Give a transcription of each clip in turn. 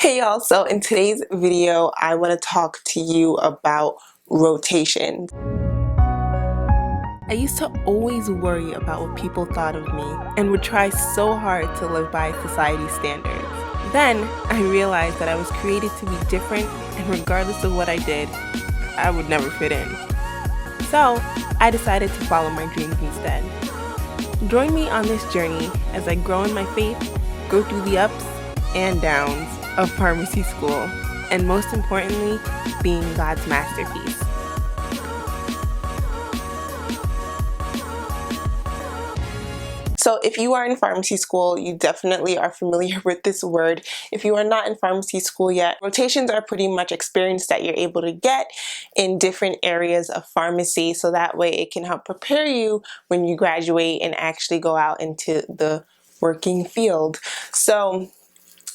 Hey y'all, so in today's video I want to talk to you about rotations. I used to always worry about what people thought of me and would try so hard to live by society's standards. Then I realized that I was created to be different, and regardless of what I did, I would never fit in. So I decided to follow my dreams instead. Join me on this journey as I grow in my faith, go through the ups and downs of pharmacy school, and most importantly, being God's masterpiece. So if you are in pharmacy school, you definitely are familiar with this word. If you are not in pharmacy school yet, rotations are pretty much experience that you're able to get in different areas of pharmacy, so that way it can help prepare you when you graduate and actually go out into the working field. So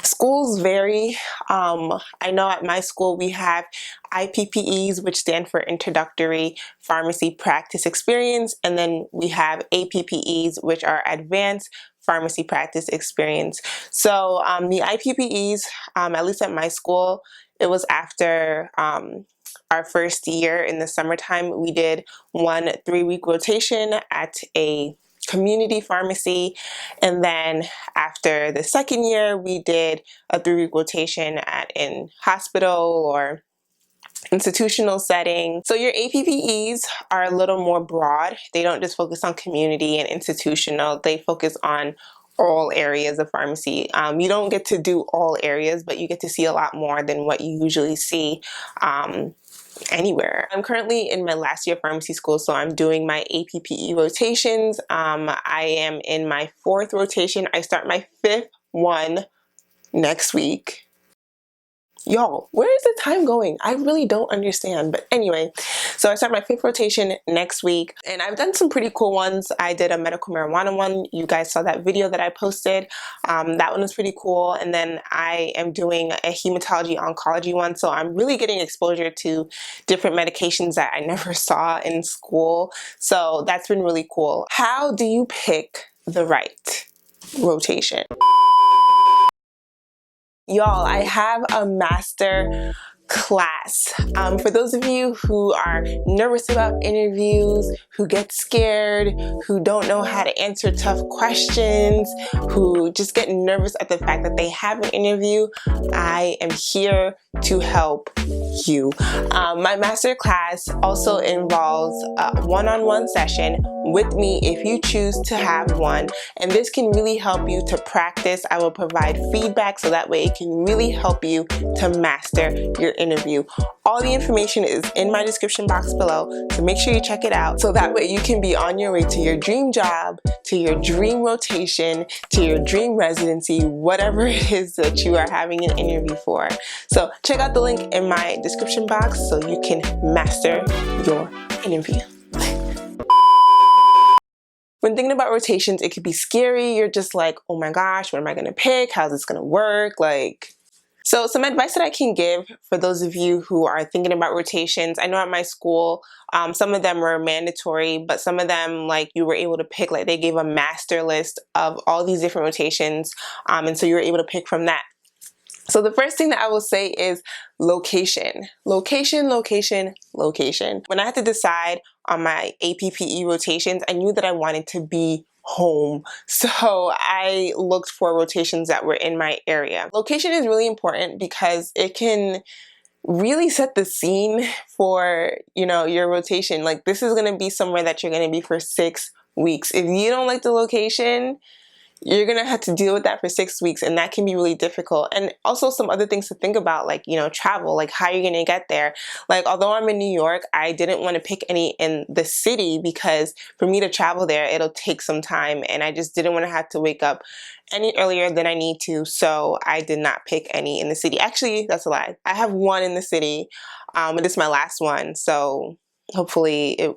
schools vary. I know at my school we have IPPEs, which stand for Introductory Pharmacy Practice Experience, and then we have APPEs, which are Advanced Pharmacy Practice Experience. So the IPPEs, at least at my school, it was after our first year in the summertime. We did 1 3-week rotation at a community pharmacy, and then after the second year we did a 3-week rotation at an hospital or institutional setting. So your APPEs are a little more broad. They don't just focus on community and institutional, they focus on all areas of pharmacy. You don't get to do all areas, but you get to see a lot more than what you usually see anywhere. I'm currently in my last year of pharmacy school, so I'm doing my APPE rotations. I am in my 4th rotation. I start my 5th one next week. Y'all, where is the time going? I really don't understand. But anyway, so I start my 5th rotation next week, and I've done some pretty cool ones. I did a medical marijuana one. You guys saw that video that I posted. That one was pretty cool. And then I am doing a hematology oncology one. So I'm really getting exposure to different medications that I never saw in school. So that's been really cool. How do you pick the right rotation? Y'all, I have a master class. For those of you who are nervous about interviews, who get scared, who don't know how to answer tough questions, who just get nervous at the fact that they have an interview, I am here to help you. My master class also involves a one-on-one session with me if you choose to have one, and this can really help you to practice. I will provide feedback so that way it can really help you to master your interview. All the information is in my description box below, so make sure you check it out so that way you can be on your way to your dream job, to your dream rotation, to your dream residency, whatever it is that you are having an interview for. So check out the link in my description box so you can master your interview. When thinking about rotations, it could be scary. You're just like, oh my gosh, what am I gonna pick? How's this gonna work? So some advice that I can give for those of you who are thinking about rotations. I know at my school, some of them were mandatory, but some of them, like, you were able to pick, like they gave a master list of all these different rotations. And so you were able to pick from that. So the first thing that I will say is location. Location, location, location. When I had to decide on my APPE rotations, I knew that I wanted to be home. So I looked for rotations that were in my area. Location is really important because it can really set the scene for, you know, your rotation. Like, this is going to be somewhere that you're going to be for 6 weeks. If you don't like the location, you're gonna have to deal with that for 6 weeks, and that can be really difficult. And also some other things to think about, like, you know, travel, like how you're gonna get there. Like, although I'm in New York, I didn't want to pick any in the city because for me to travel there, it'll take some time, and I just didn't want to have to wake up any earlier than I need to, so I did not pick any in the city. Actually, that's a lie. I have one in the city, but it's my last one, so hopefully it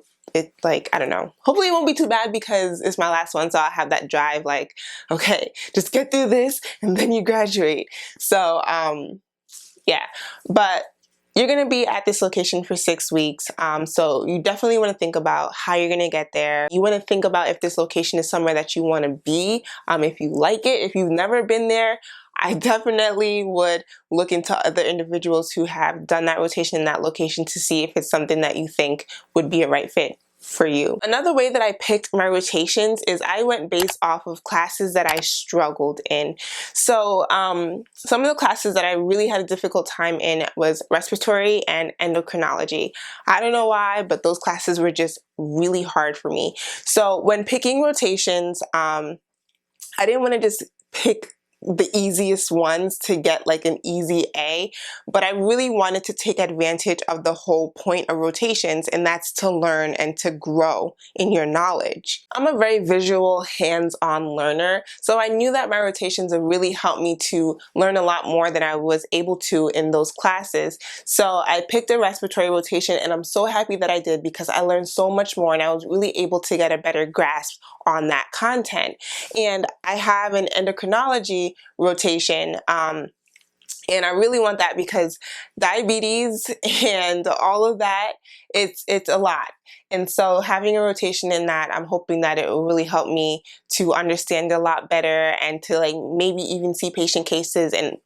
like, I don't know, hopefully it won't be too bad because it's my last one, so I'll have that drive, like, okay, just get through this and then you graduate. So yeah, but you're gonna be at this location for 6 weeks, so you definitely want to think about how you're gonna get there. You want to think about if this location is somewhere that you want to be, if you like it. If you've never been there, I definitely would look into other individuals who have done that rotation in that location to see if it's something that you think would be a right fit for you. Another way that I picked my rotations is I went based off of classes that I struggled in. So some of the classes that I really had a difficult time in was respiratory and endocrinology. I don't know why, but those classes were just really hard for me. So when picking rotations, I didn't want to just pick the easiest ones to get like an easy A, but I really wanted to take advantage of the whole point of rotations, and that's to learn and to grow in your knowledge. I'm a very visual, hands-on learner, so I knew that my rotations would really help me to learn a lot more than I was able to in those classes. So I picked a respiratory rotation, and I'm so happy that I did because I learned so much more and I was really able to get a better grasp on that content. And I have an endocrinology rotation, and I really want that because diabetes and all of that, it's a lot. And so having a rotation in that, I'm hoping that it will really help me to understand a lot better and to like maybe even see patient cases and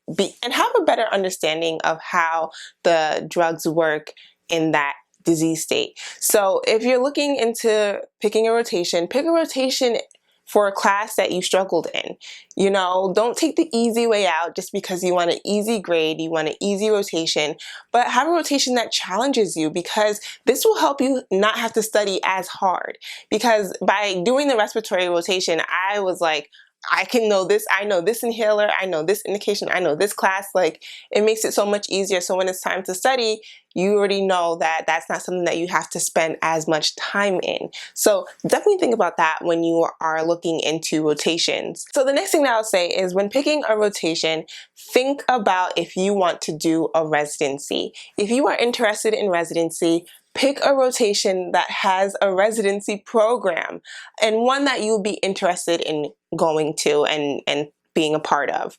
have a better understanding of how the drugs work in that disease state. So if you're looking into picking a rotation, pick a rotation for a class that you struggled in. You know, don't take the easy way out just because you want an easy grade, you want an easy rotation, but have a rotation that challenges you, because this will help you not have to study as hard. Because by doing the respiratory rotation, I was like, I can know this, I know this inhaler, I know this indication, I know this class. Like, it makes it so much easier. So when it's time to study, you already know that that's not something that you have to spend as much time in. So definitely think about that when you are looking into rotations. So the next thing that I'll say is when picking a rotation, think about if you want to do a residency. If you are interested in residency, pick a rotation that has a residency program and one that you'll be interested in going to and being a part of.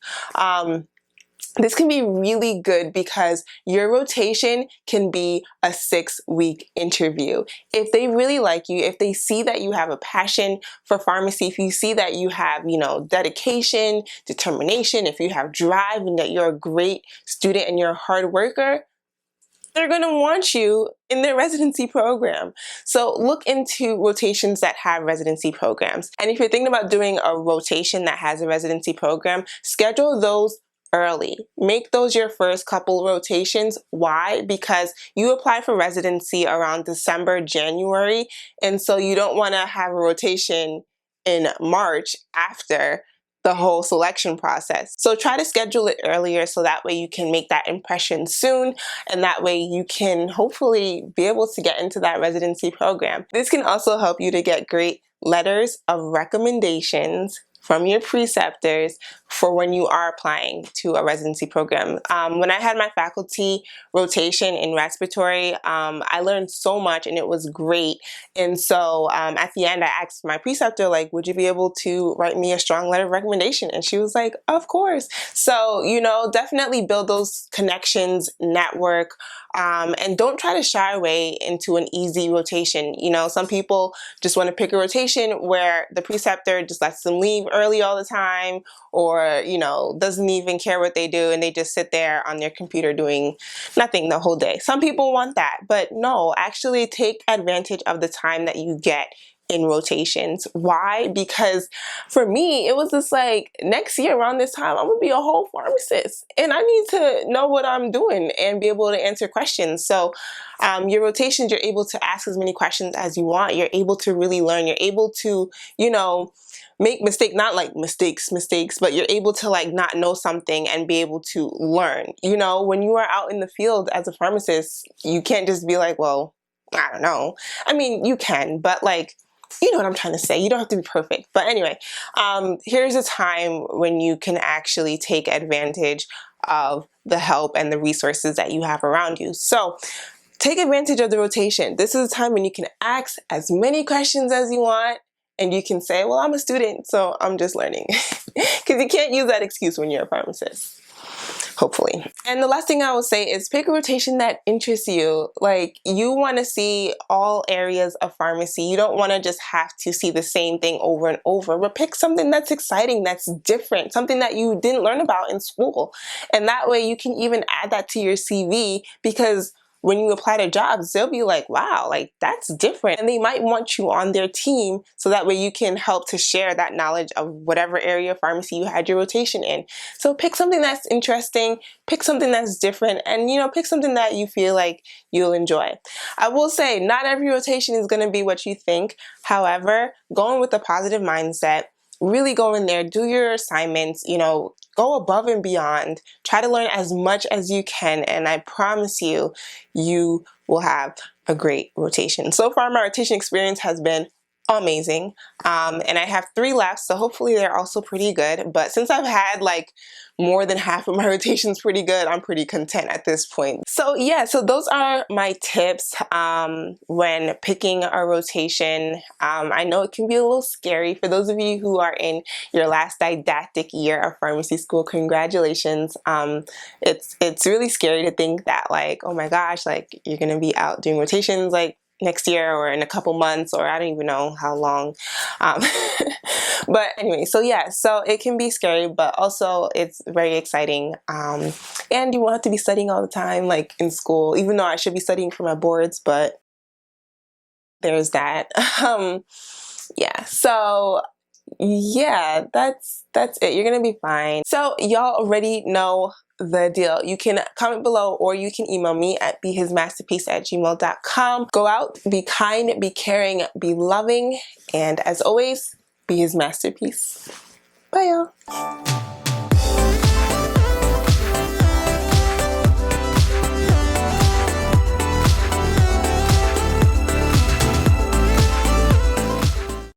This can be really good because your rotation can be a 6-week interview. If they really like you, if they see that you have a passion for pharmacy, if you see that you have, you know, dedication, determination, if you have drive and that you're a great student and you're a hard worker, they're going to want you in their residency program. So look into rotations that have residency programs. And if you're thinking about doing a rotation that has a residency program, schedule those early. Make those your first couple rotations. Why? Because you apply for residency around December, January, and so you don't want to have a rotation in March after the whole selection process. So try to schedule it earlier so that way you can make that impression soon, and that way you can hopefully be able to get into that residency program. This can also help you to get great letters of recommendations from your preceptors for when you are applying to a residency program. When I had my faculty rotation in respiratory, I learned so much and it was great. And so at the end, I asked my preceptor, like, would you be able to write me a strong letter of recommendation? And she was like, of course. So, you know, definitely build those connections, network, and don't try to shy away into an easy rotation. You know, some people just want to pick a rotation where the preceptor just lets them leave early all the time, or, you know, doesn't even care what they do and they just sit there on their computer doing nothing the whole day. Some people want that, but no, actually take advantage of the time that you get in rotations. Why? Because for me, it was just like, next year around this time, I'm gonna be a whole pharmacist and I need to know what I'm doing and be able to answer questions. So your rotations, you're able to ask as many questions as you want. You're able to really learn. You're able to, you know, make mistakes, not like mistakes, but you're able to like not know something and be able to learn. You know, when you are out in the field as a pharmacist, you can't just be like, well, I don't know. I mean, you can, but like, you know what I'm trying to say. You don't have to be perfect. But anyway, here's a time when you can actually take advantage of the help and the resources that you have around you. So take advantage of the rotation. This is a time when you can ask as many questions as you want, and you can say, well, I'm a student, so I'm just learning. Because you can't use that excuse when you're a pharmacist. hopefully. And the last thing I will say is pick a rotation that interests you. Like, you want to see all areas of pharmacy. You don't want to just have to see the same thing over and over, but pick something that's exciting, that's different, something that you didn't learn about in school. And that way you can even add that to your CV, because when you apply to jobs, they'll be like, wow, like that's different. And they might want you on their team, so that way you can help to share that knowledge of whatever area of pharmacy you had your rotation in. So pick something that's interesting, pick something that's different, and pick something that you feel like you'll enjoy. I will say, not every rotation is going to be what you think. However, going with a positive mindset, really go in there, do your assignments, go above and beyond, try to learn as much as you can, and I promise you, you will have a great rotation. So far, my rotation experience has been amazing, and I have 3 left, so hopefully they're also pretty good. But since I've had like more than half of my rotations pretty good, I'm pretty content at this point. So yeah, so those are my tips when picking a rotation. I know it can be a little scary for those of you who are in your last didactic year of pharmacy school. Congratulations. It's really scary to think that, like, oh my gosh, like you're gonna be out doing rotations like next year or in a couple months, or I don't even know how long. But anyway, so yeah, so it can be scary, but also it's very exciting. And you won't have to be studying all the time like in school, even though I should be studying for my boards, but there's that. Yeah, so yeah, that's it. You're gonna be fine. So y'all already know the deal. You can comment below, or you can email me at behismasterpiece@gmail.com. Go out, be kind, be caring, be loving, and as always, be his masterpiece. Bye y'all.